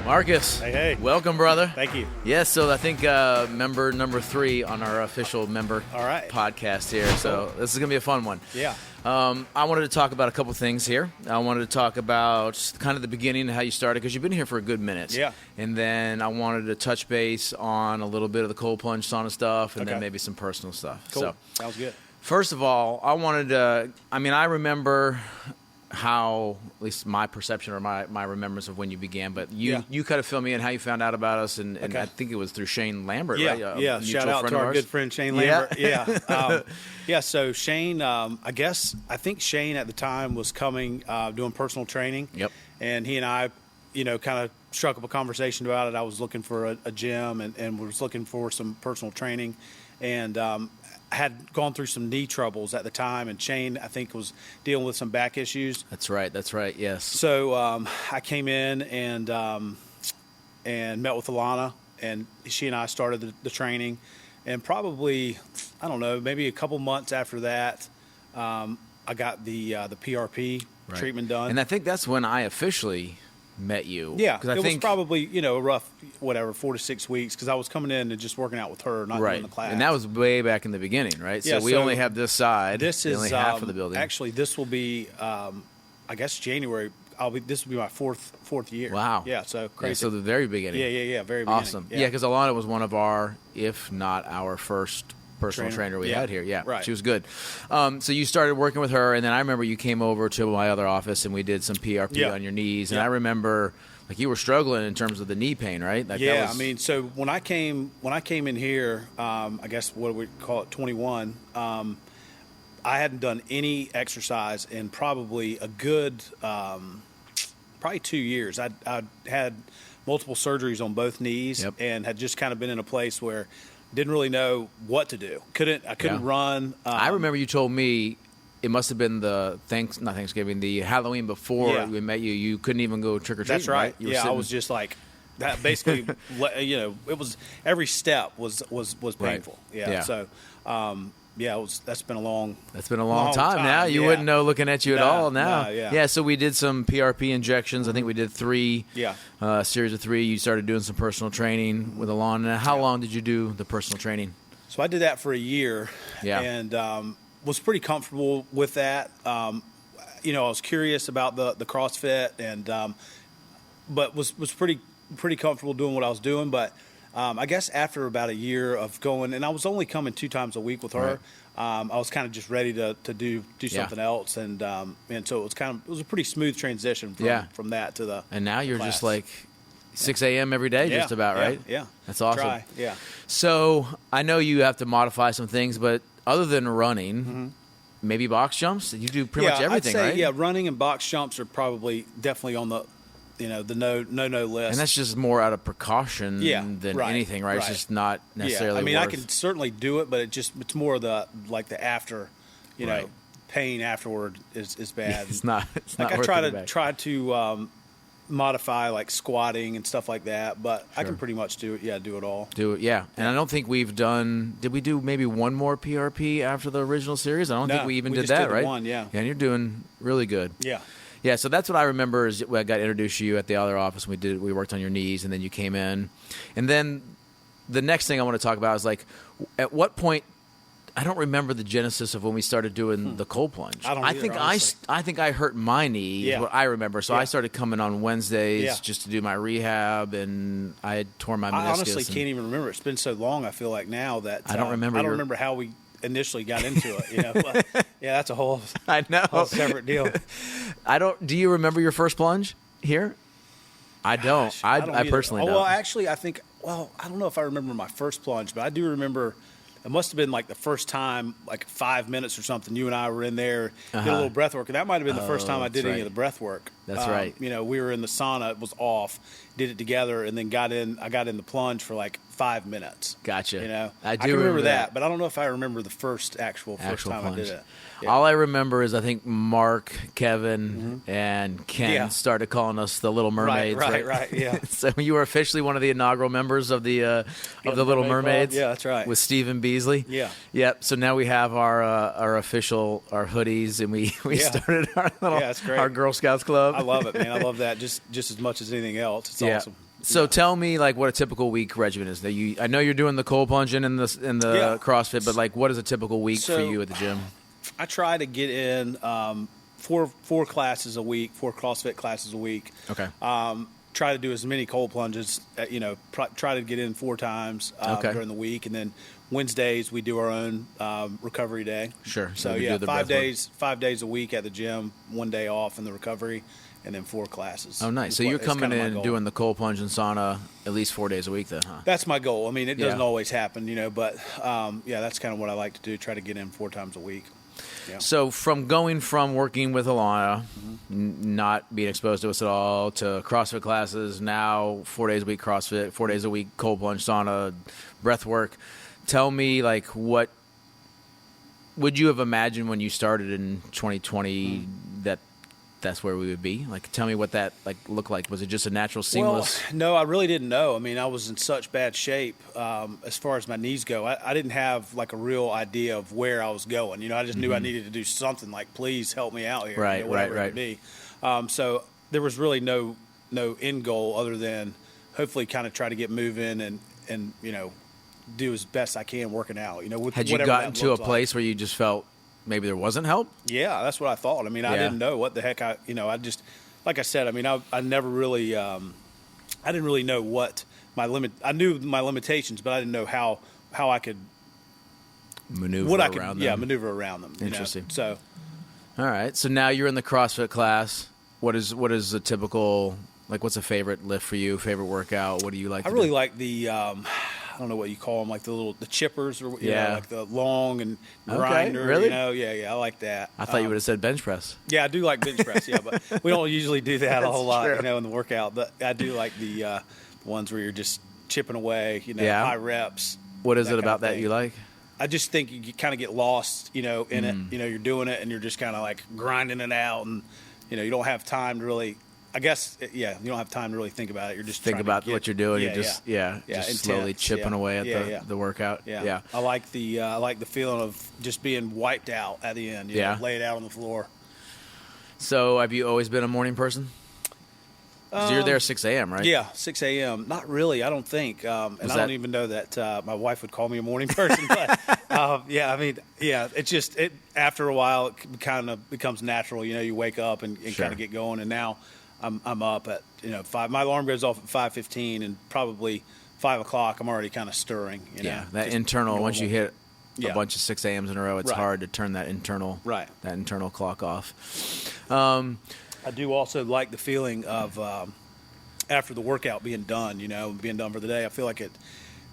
Marcus. Hey. Welcome, brother. Thank you. Yes, so I think member number 3 on our official member podcast here. So this is going to be a fun one. Yeah. I wanted to talk about a couple things here. I wanted to talk about kind of the beginning and how you started, because you've been here for a good minute. Yeah. And then I wanted to touch base on a little bit of the cold plunge sauna stuff, and then maybe some personal stuff. Cool. So, sounds good. First of all, I wanted to, I remember how, at least my perception or my remembrance of when you began, but you kind of fill me in how you found out about us, and I think it was through Shane Lambert, right? Shout out to our good friend Shane Lambert. So Shane, I think Shane at the time was coming, doing personal training. Yep. And he and I, kind of struck up a conversation about it. I was looking for a gym and was looking for some personal training, and I had gone through some knee troubles at the time, and Shane, I think, was dealing with some back issues. That's right, yes. So I came in and met with Alana, and she and I started the training. And probably, I don't know, maybe a couple months after that, I got the PRP treatment done. And I think that's when I officially met you. Yeah, it was probably, a rough, 4 to 6 weeks, because I was coming in and just working out with her, not doing the class. And that was way back in the beginning, right? Yeah, so we only have this side. This is only half of the building. Actually, this will be, I guess, January. This will be my fourth year. Wow. Yeah, so crazy. Yeah, so the very beginning. Yeah, very beginning. Awesome. Yeah, because Alana was one of our, if not our first personal trainer we had here. Yeah, right. She was good. So you started working with her, and then I remember you came over to my other office, and we did some PRP on your knees. And I remember, you were struggling in terms of the knee pain, right? So when I came in here, I guess what we call it, 21. I hadn't done any exercise in probably a good, probably 2 years. I had multiple surgeries on both knees, and had just kind of been in a place where didn't really know what to do. I couldn't run. I remember you told me it must have been the Halloween before we met you. You couldn't even go trick or treating. That's right. I was just like that. Basically, it was every step was painful. Right. So, that's been a long. That's been a long time now. You wouldn't know looking at you at all now. Yeah. So we did some PRP injections. I think we did 3. Series of 3. You started doing some personal training with Alana. How long did you do the personal training? So I did that for a year. Yeah. And was pretty comfortable with that. I was curious about the CrossFit, and but was pretty comfortable doing what I was doing. But I guess after about a year of going, and I was only coming 2 times a week with her, I was kind of just ready to do something else, and so it was a pretty smooth transition from that to the. And now you're class. Just like 6 a.m. every day, just about, right? Yeah. That's awesome. Try. Yeah. So I know you have to modify some things, but other than running, maybe box jumps, you do pretty much everything, I'd say, right? Yeah, running and box jumps are probably definitely on the the no list. And that's just more out of precaution than anything, right? It's just not necessarily I can certainly do it, but it's more of the after, pain afterward is bad. It's not like worth I try to modify like squatting and stuff like that, but I can pretty much do it all. And I don't think we've did we do maybe one more PRP after the original series? I don't think we even did that, right? One, yeah. And you're doing really good. Yeah, so that's what I remember is I got introduced to you at the other office. We worked on your knees, and then you came in. And then the next thing I want to talk about is at what point, I don't remember the genesis of when we started doing the cold plunge. I think I hurt my knee is what I remember. So I started coming on Wednesdays just to do my rehab, and I had torn my meniscus. I honestly can't even remember. It's been so long, I feel like now that I don't remember. I don't remember how we initially got into it, but that's a whole separate deal. Do you remember your first plunge here? I don't. I personally don't. Well, actually, I don't know if I remember my first plunge, but I do remember it must have been like the first time, like 5 minutes or something. You and I were in there, did a little breath work, and that might have been the first time I did any of the breath work. That's right. We were in the sauna; it was off. Did it together, and then I got in the plunge for like 5 minutes. Gotcha. I can remember that, but I don't know if I remember the first time plunge. I did it. Yeah. All I remember is I think Mark, Kevin, and Ken started calling us the Little Mermaids. Right. Yeah. So you were officially one of the inaugural members of the Little Mermaids. Yeah, that's right. With Stephen Beasley. Yeah. Yep. So now we have our official hoodies, and we started our little that's great. our Girl Scouts club. I love it, man. I love that just as much as anything else. It's awesome. So tell me, like, what a typical week regimen is. I know you're doing the cold plunging and the CrossFit, but like, what is a typical week for you at the gym? I try to get in four classes a week, 4 CrossFit classes a week. Okay. Try to do as many cold plunges. Try to get in 4 times during the week, and then Wednesdays we do our own recovery day. Sure. So yeah, 5 days a week at the gym, 1 day off in the recovery, and then 4 classes. Oh, nice. So you're coming in and doing the cold plunge and sauna at least 4 days a week then, huh? That's my goal. I mean, it doesn't always happen, but that's kind of what I like to do. Try to get in 4 times a week. Yeah. So from working with Alana, not being exposed to us at all, to CrossFit classes, now 4 days a week CrossFit, 4 days a week cold plunge, sauna, breath work. Tell me, like, what would you have imagined when you started in 2020 that's where we would be? Like, tell me what that looked like. Was it just a natural, seamless? Well, no, I really didn't know. I mean, I was in such bad shape as far as my knees go. I didn't have like a real idea of where I was going. I just knew I needed to do something. Like, please help me out here. Right, whatever right. it would be. So there was really no end goal other than hopefully kind of try to get moving and do as best I can working out. Had you gotten to a place where you just felt maybe there wasn't help? Yeah, that's what I thought. I mean, I didn't know what the heck I just, like I said, I mean, I never really, I didn't really know what I knew my limitations, but I didn't know how I could maneuver around them. Yeah, maneuver around them. Interesting. So, all right. So now you're in the CrossFit class. What is a typical, like, what's a favorite lift for you? Favorite workout? What do you like? I really like the, I don't know what you call them, like the chippers, or like the long and grinder. Really? Yeah, I like that. I thought you would have said bench press. Yeah, I do like bench press. Yeah, but we don't usually do that a whole lot, in the workout. But I do like the ones where you're just chipping away, high reps. What is it about that you like? I just think you kind of get lost, in it. You're doing it and you're just kind of like grinding it out, and you don't have time to really. I guess, you don't have time to really think about it. You're just think about what you're doing. Yeah, you're just just slowly chipping away at the workout. Yeah. I like the feeling of just being wiped out at the end. Lay it out on the floor. So, have you always been a morning person? So you're there at 6 a.m., right? Yeah, 6 a.m. Not really, I don't think. And I don't even know that my wife would call me a morning person. But, it's just after a while, it kind of becomes natural. You wake up and kind of get going. And now I'm up at 5. My alarm goes off at 5:15, and probably 5 o'clock I'm already kind of stirring. That internal normal. Once you hit a bunch of 6 a.m.s in a row, it's hard to turn that internal clock off. I do also like the feeling of after the workout being done, being done for the day. I feel like it.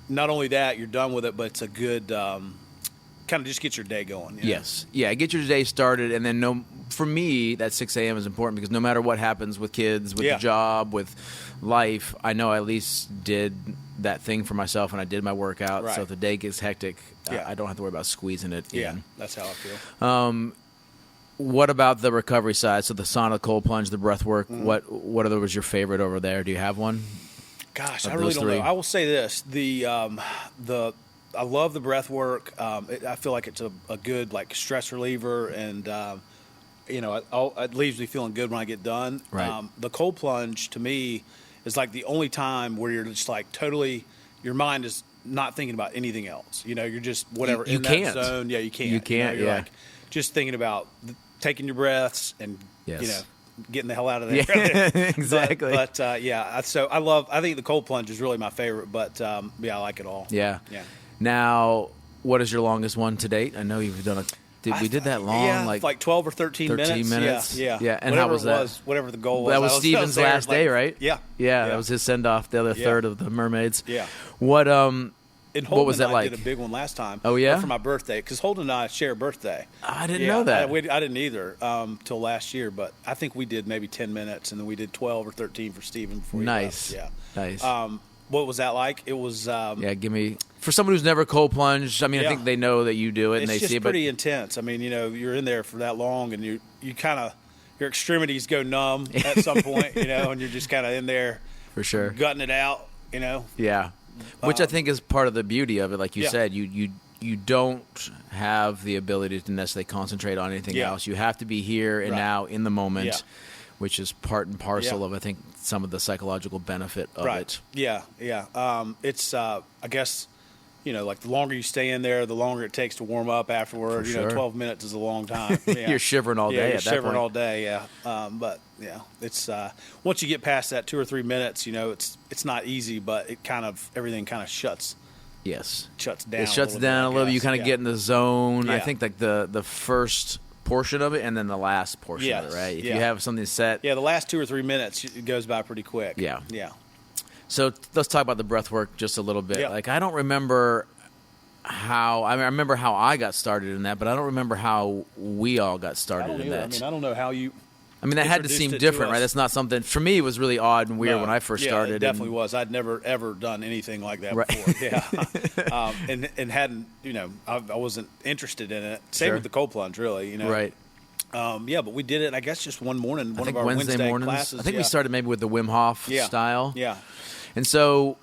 Not only that, you're done with it, but it's a good kind of just get your day going. Yes. Yeah, get your day started, and then for me, that 6 a.m. is important because no matter what happens with kids, with the job, with life, I know I at least did that thing for myself and I did my workout. Right. So if the day gets hectic, I don't have to worry about squeezing it in. Yeah, that's how I feel. What about the recovery side? So the sauna, cold plunge, the breath work. What was your favorite over there? Do you have one? Gosh, I really don't know. I will say this: I love the breath work. I feel like it's a good like stress reliever, and it leaves me feeling good when I get done. Right. The cold plunge to me is like the only time where you're just like totally, your mind is not thinking about anything else. You're just whatever you in can't. that zone. Yeah, you can't. You can't. You're like just thinking about taking your breaths and getting the hell out of there. Yeah, exactly. But so I think the cold plunge is really my favorite, but I like it all. Yeah. Now, what is your longest one to date? I know you've done we did that long? Yeah, like 12 or 13 minutes. Yeah. And whatever how was that? Whatever the goal was. That was Steven's last day, right? Yeah. That was his send-off, the other third of the Mermaids. Yeah. What was that like? I did a big one last time. Oh, yeah? For my birthday, because Holden and I share a birthday. I didn't know that. I didn't either till last year, but I think we did maybe 10 minutes, and then we did 12 or 13 for Steven before he left. Yeah. Nice. What was that like? It was... give me... For someone who's never cold plunged, I mean, I think they know that you do it and they see it. It's just pretty intense. I mean, you're in there for that long, and you kind of... Your extremities go numb at some point, and you're just kind of in there... For sure. Gutting it out, Yeah. Which I think is part of the beauty of it. Like you said, you don't have the ability to necessarily concentrate on anything else. You have to be here and now in the moment which is part and parcel of, I think, some of the psychological benefit of it. Yeah. It's, I guess, like the longer you stay in there, the longer it takes to warm up afterward. Sure. 12 minutes is a long time. Yeah. You're shivering all day you're at that shivering point. all day, yeah. But, it's once you get past that 2 or 3 minutes, it's not easy, but everything kind of shuts down. It shuts down a little bit. You kind of get in the zone. Yeah. I think like the first portion of it and then the last portion of it, right? If you have something set. Yeah, the last 2 or 3 minutes, it goes by pretty quick. Yeah. Yeah. So let's talk about the breath work just a little bit. Yeah. Like, I don't remember I remember how I got started in that, but I don't remember how we all got started in that. I don't know how you. That had to seem different, right? That's not something, for me, it was really odd and weird when I first started. It definitely was. I'd never, ever done anything like that before. Yeah. And hadn't, I wasn't interested in it. Same with the cold plunge, really, Right. But we did it, I guess, just one morning, one of our Wednesday mornings. classes. I think we started maybe with the Wim Hof style. Yeah. And so,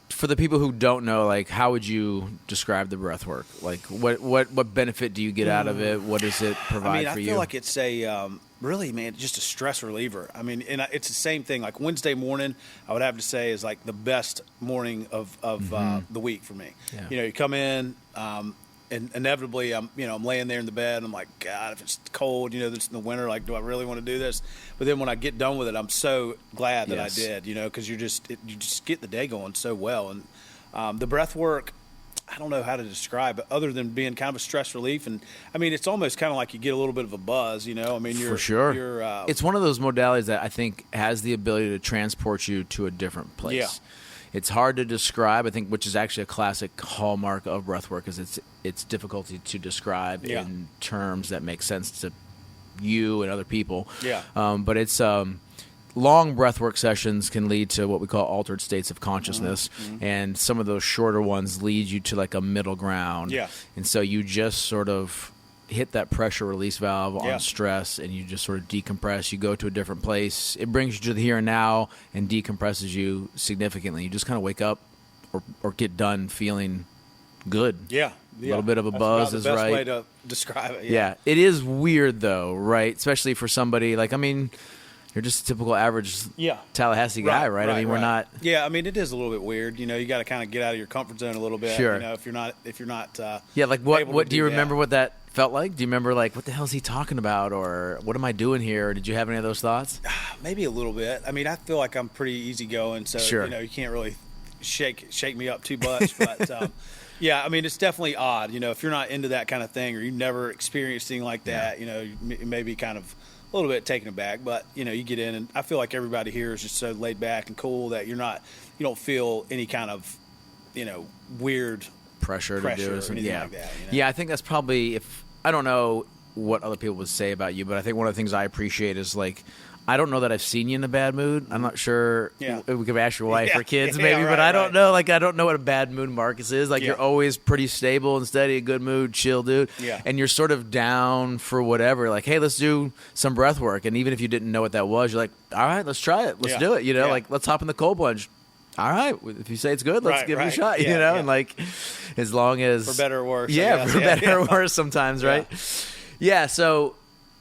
for the people who don't know, like, how would you describe the breath work? Like, what benefit do you get out of it? What does it provide for you? I feel like it's a really, man, just a stress reliever. And it's the same thing. Like Wednesday morning, I would have to say is like the best morning of the week for me. Yeah. You come in, and inevitably I'm laying there in the bed and I'm like, God, if it's cold, this in the winter, like, do I really want to do this? But then when I get done with it, I'm so glad that I did, because you just get the day going so well. And the breath work, I don't know how to describe it other than being kind of a stress relief. And it's almost kind of like you get a little bit of a buzz, for sure. It's one of those modalities that I think has the ability to transport you to a different place. Yeah. It's hard to describe, I think, which is actually a classic hallmark of breathwork, is its difficulty to describe in terms that make sense to you and other people. Yeah. But it's long breathwork sessions can lead to what we call altered states of consciousness, and some of those shorter ones lead you to like a middle ground. Yeah. And so you just sort of hit that pressure release valve on stress, and you just sort of decompress. You go to a different place. It brings you to the here and now and decompresses you significantly. You just kind of wake up or get done feeling good. Yeah. A little bit of a buzz is right. That's the best way to describe it. Yeah. It is weird, though, right? Especially for somebody like, you're just a typical average Tallahassee guy, right? We're not. Yeah, it is a little bit weird. You got to kind of get out of your comfort zone a little bit. Sure. If you're not. Yeah, like what do you remember what that felt like? Do you remember like what the hell is he talking about, or what am I doing here? Or did you have any of those thoughts? Maybe a little bit. I feel like I'm pretty easygoing, so you can't really shake me up too much. But yeah, it's definitely odd. If you're not into that kind of thing, or you've never experienced anything like that, you may be kind of a little bit taken aback, but you get in, and I feel like everybody here is just so laid back and cool that you don't feel any kind of weird pressure to do something like that. Yeah, I think that's probably, I don't know what other people would say about you, but I think one of the things I appreciate is like, I don't know that I've seen you in a bad mood. I'm not sure. Yeah. We could ask your wife or kids maybe, but I don't know. Like, I don't know what a bad mood Marcus is. Like, you're always pretty stable and steady, a good mood, chill dude. Yeah. And you're sort of down for whatever. Like, hey, let's do some breath work. And even if you didn't know what that was, you're like, all right, let's try it. Let's do it. Like, let's hop in the cold plunge. All right, if you say it's good, let's give it a shot. And like, as long as for better or worse. For better or worse sometimes, right? Yeah. So,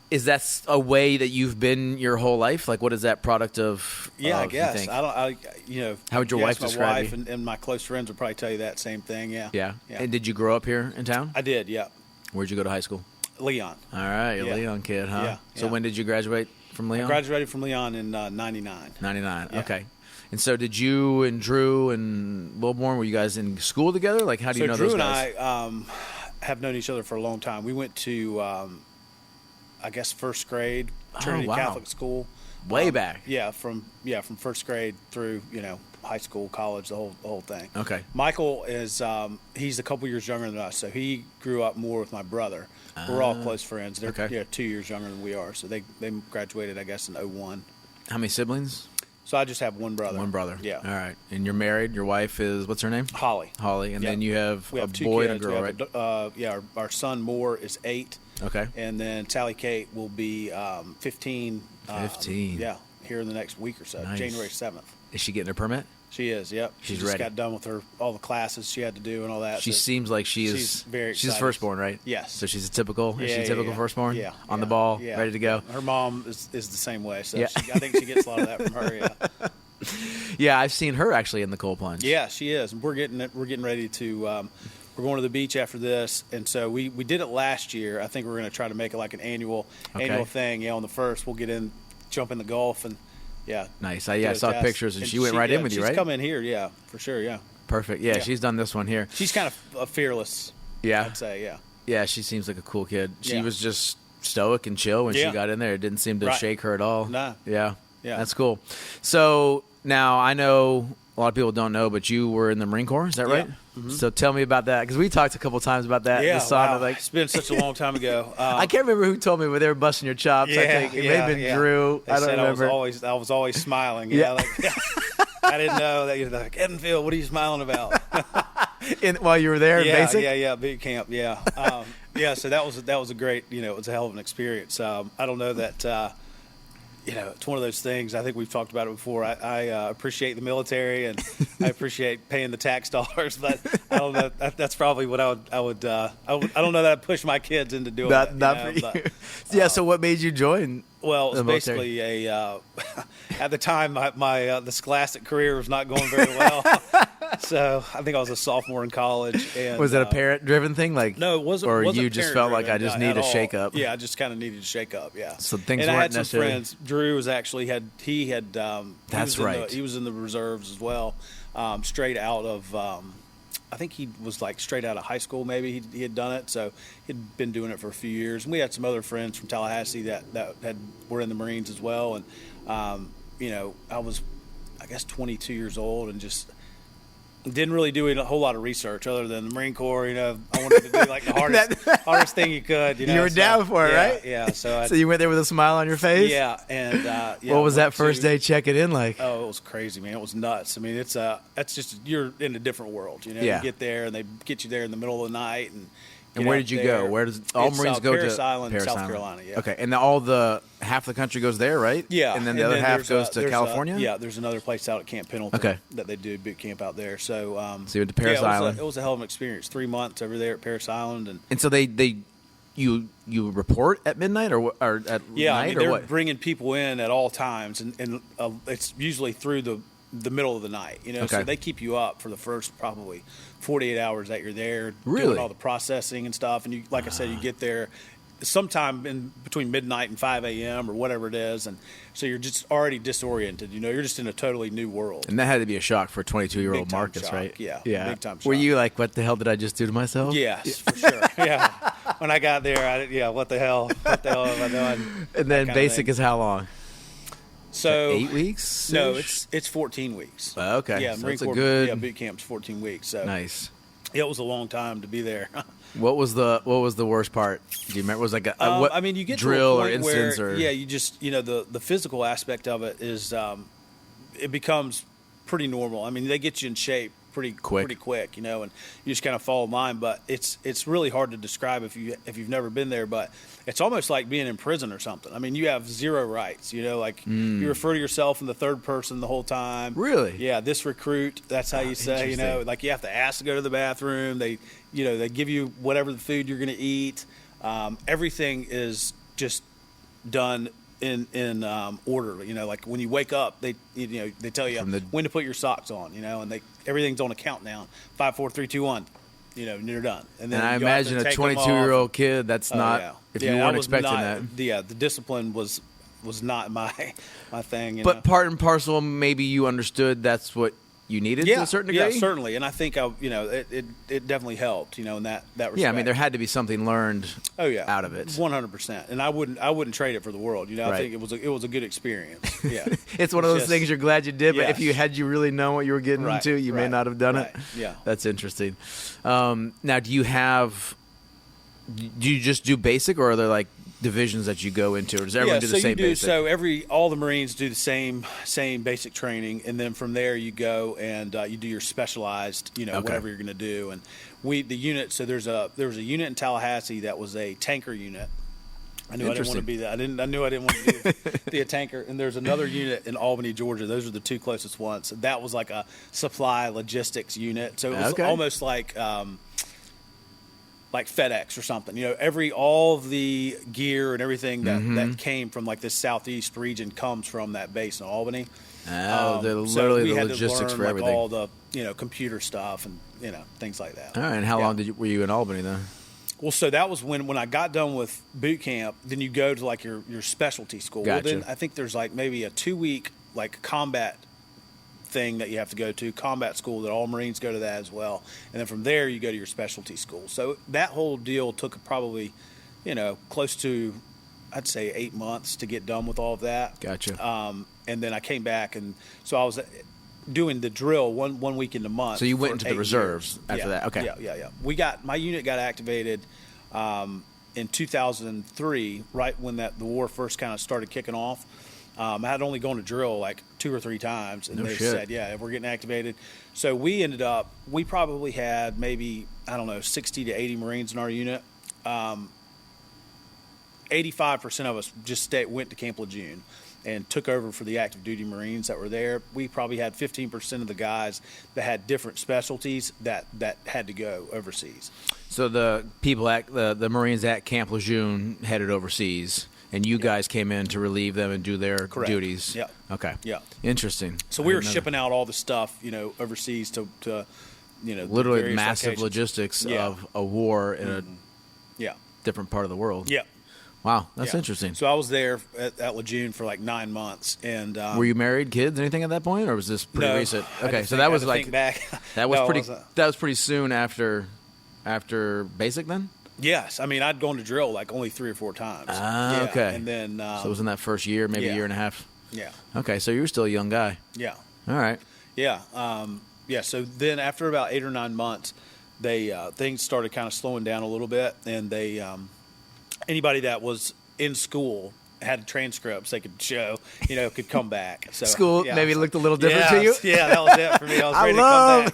is that a way that you've been your whole life? Like, what is that product of? Yeah, I guess. Think? How would your wife describe you? And my close friends would probably tell you that same thing. Yeah. And did you grow up here in town? I did. Yeah. Where'd you go to high school? Leon. All right, you're a Leon kid, huh? Yeah. So when did you graduate from Leon? I graduated from Leon in 99. 99. Yeah. Okay. And so did you and Drew and Wilborn, were you guys in school together? Like, how do you know Drew those guys? and I have known each other for a long time. We went to, I guess, first grade, Trinity Catholic School. Way back. Yeah, from first grade through, high school, college, the whole thing. Okay. Michael is he's a couple years younger than us, so he grew up more with my brother. We're all close friends. They're 2 years younger than we are, so they graduated, I guess, in 01. How many siblings? So I just have one brother. One brother. Yeah. All right. And you're married. Your wife is, what's her name? Holly. And then you have a boy kids. and a girl, right? Our son Moore is 8. Okay. And then Sally Kate will be 15. 15. Here in the next week or so, Nice. January 7th. Is she getting her permit? She is, yep. She's she just ready. got done with all the classes she had to do and all that. She seems like she's very excited. She's firstborn, right? Yes. So she's a typical. Is she a typical firstborn? Yeah. On the ball, yeah. ready to go. Her mom is the same way, so I think she gets a lot of that from her. Yeah. Yeah, I've seen her actually in the cold plunge. Yeah, she is. We're getting ready to. We're going to the beach after this, and so we did it last year. I think we're going to try to make it like an annual thing. Yeah, on the first, we'll get in, jump in the Gulf, and yeah. Nice. I saw pictures, and she went right in with you, right? She's come in here, yeah, for sure, yeah. Perfect. Yeah, she's done this one here. She's kind of fearless. Yeah, I'd say, yeah. Yeah, she seems like a cool kid. She was just stoic and chill when she got in there. It didn't seem to shake her at all. Nah. Yeah, that's cool. So now I know a lot of people don't know, but you were in the Marine Corps. Is that right? Mm-hmm. So tell me about that, because we talked a couple times about that. Yeah, wow. It's been such a long time ago. I can't remember who told me, but they were busting your chops. I think it may have been Drew. They I don't said remember. I was always smiling. I didn't know that. You're like, Edenfield, what are you smiling about? While you were there in basic? Boot camp, so that was a great, it was a hell of an experience. I don't know that, it's one of those things. I think we've talked about it before. I appreciate the military and I appreciate paying the tax dollars, but I don't know. That's probably what I would. I don't know that I'd push my kids into doing that. Not for you. Yeah. So what made you join? Well, it was basically at the time my the scholastic career was not going very well. So I think I was a sophomore in college. And, was it a parent-driven thing? No, it wasn't. Or wasn't you just felt like I just need a shake-up? Yeah, I just kind of needed a shake-up. Yeah. So things and weren't I had some necessarily. friends. Drew was actually That's right. He was in the reserves as well, straight out of. I think he was straight out of high school. Maybe he had done it, so he'd been doing it for a few years. And we had some other friends from Tallahassee that were in the Marines as well. And I was, I guess, 22 years old and just didn't really do a whole lot of research other than the Marine Corps. I wanted to do the hardest thing you could. You were down for it, right? Yeah. So you went there with a smile on your face. Yeah. And what was that first day checking in like? Oh, it was crazy, man. It was nuts. I mean, that's just you're in a different world. You get there and they get you there in the middle of the night and where did you go? Where does all Marines go Paris to? Island, South Carolina. Yeah. Okay, and half the country goes there, right? Yeah, and then the other half goes to California. There's another place out at Camp Pendleton that they do boot camp out there. So, you went to Paris Island. It was a hell of an experience. 3 months over there at Paris Island, and so you report at midnight or at night they're or what? Bringing people in at all times, and it's usually through the middle of the night. So they keep you up for the first probably 48 hours that you're there, doing all the processing and stuff. And you, like I said, you get there sometime in between midnight and 5 a.m. or whatever it is, and so you're just already disoriented. You're just in a totally new world. And that had to be a shock for 22-year-old Marcus, shock. right? Yeah, big time shock. Were you like, what the hell did I just do to myself? Yes, for sure. Yeah. When I got there, what the hell have I done? And then basic is how long? So 8 weeks? No, it's 14 weeks. Okay. Yeah, so Marine Corps. good. Yeah, boot camp's 14 weeks. So nice. It was a long time to be there. What was the worst part? Do you remember? Was like you get drill to a point or instance where, or you just the physical aspect of it is it becomes pretty normal. I mean, they get you in shape pretty quick, and you just kind of follow line. But it's really hard to describe if you've never been there. But it's almost like being in prison or something. I mean, you have zero rights. You refer to yourself in the third person the whole time. Really? Yeah, this recruit. That's how you say. Like you have to ask to go to the bathroom. They give you whatever the food you're going to eat. Everything is just done in order. Like when you wake up, they tell you when to put your socks on. And everything's on a countdown. 5, 4, 3, 2, 1. And you're done. And then I imagine a 22-year-old kid. That's not if you weren't expecting that. Yeah, the discipline was not my thing. But part and parcel, maybe you understood that's what you needed to a certain degree. Yeah, certainly. And I think it definitely helped. In that respect. Yeah, I mean there had to be something learned. Out of it. 100%. And I wouldn't trade it for the world. I think it was a good experience. Yeah. It's one of those things you're glad you did, but if you really known what you were getting into, you may not have done it. Yeah. That's interesting. Now, do you just do basic, or are there like divisions that you go into, or does everyone do the same basic? So all the Marines do the same basic training, and then from there you go and you do your specialized, whatever you're going to do. And there was a unit in Tallahassee that was a tanker unit, I knew I didn't want to be that. I knew I didn't want to be a tanker. And there's another unit in Albany, Georgia. Those are the two closest ones. That was like a supply logistics unit. So it was almost like FedEx or something. All of the gear and everything that came from like this southeast region comes from that base in Albany. They're literally the logistics for everything. All the computer stuff and things like that. All right. And how long were you in Albany then? Well, so that was when I got done with boot camp. Then you go to like your specialty school. Gotcha. Well, then I think there's like maybe a 2-week like combat thing that you have to go to, combat school, that all Marines go to that as well. And then from there you go to your specialty school. So that whole deal took probably, close to, I'd say 8 months to get done with all of that. Gotcha. And then I came back, and so I was doing the drill one week in the month. So you went into the reserves after that. Okay. Yeah. My unit got activated in 2003, right when the war first kind of started kicking off. I had only gone to drill like 2 or 3 times, and said, we're getting activated. So we probably had maybe, 60 to 80 Marines in our unit. 85% of us just went to Camp Lejeune and took over for the active duty Marines that were there. We probably had 15% of the guys that had different specialties that had to go overseas. So the people the Marines at Camp Lejeune headed overseas, and you guys came in to relieve them and do their duties. Yeah. Okay. Yeah. Interesting. So we were shipping out all the stuff, overseas to literally massive logistics of a war in a different part of the world. Yeah. Wow, that's interesting. So I was there at Lejeune for like 9 months, and were you married, kids, anything at that point, or was this pretty recent? Okay, so that was like back. That was That was pretty soon after basic then. Yes, I mean I'd gone to drill like only 3 or 4 times. Okay, and then so it was in that first year, maybe a year and a half. Yeah. Okay, so you were still a young guy. Yeah. All right. Yeah. So then after about 8 or 9 months, things started kind of slowing down a little bit, and they. Anybody that was in school had transcripts they could show, could come back. So school maybe looked a little different to you. Yeah, that was it for me. I was ready to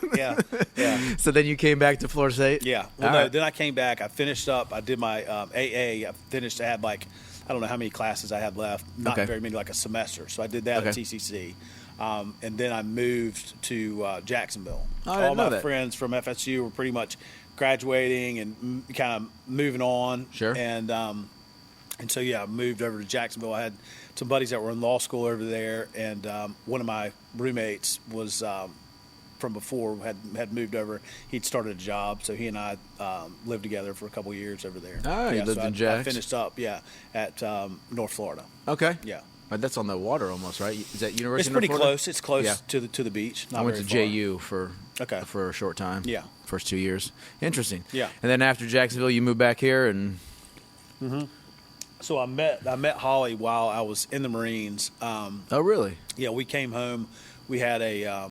come back. Yeah. So then you came back to Florida State. Yeah. Well, then I came back. I finished up. I did my AA. I finished. I had like I don't know how many classes I had left. Not very many, like a semester. So I did that at TCC. And then I moved to Jacksonville. All my friends from FSU were pretty much graduating and kind of moving on. Sure. And so I moved over to Jacksonville. I had some buddies that were in law school over there, and one of my roommates was from before had moved over. He'd started a job, so he and I lived together for a couple of years over there. You lived in Jax. I finished up, at North Florida. Okay. Yeah. But that's on the water almost, right? Is that University? It's pretty close. It's close to the beach. I went to JU for a short time. Yeah. First 2 years. Interesting. Yeah. And then after Jacksonville, you moved back here and. Mm-hmm. So I met Holly while I was in the Marines. Oh, really? Yeah, we came home. We had a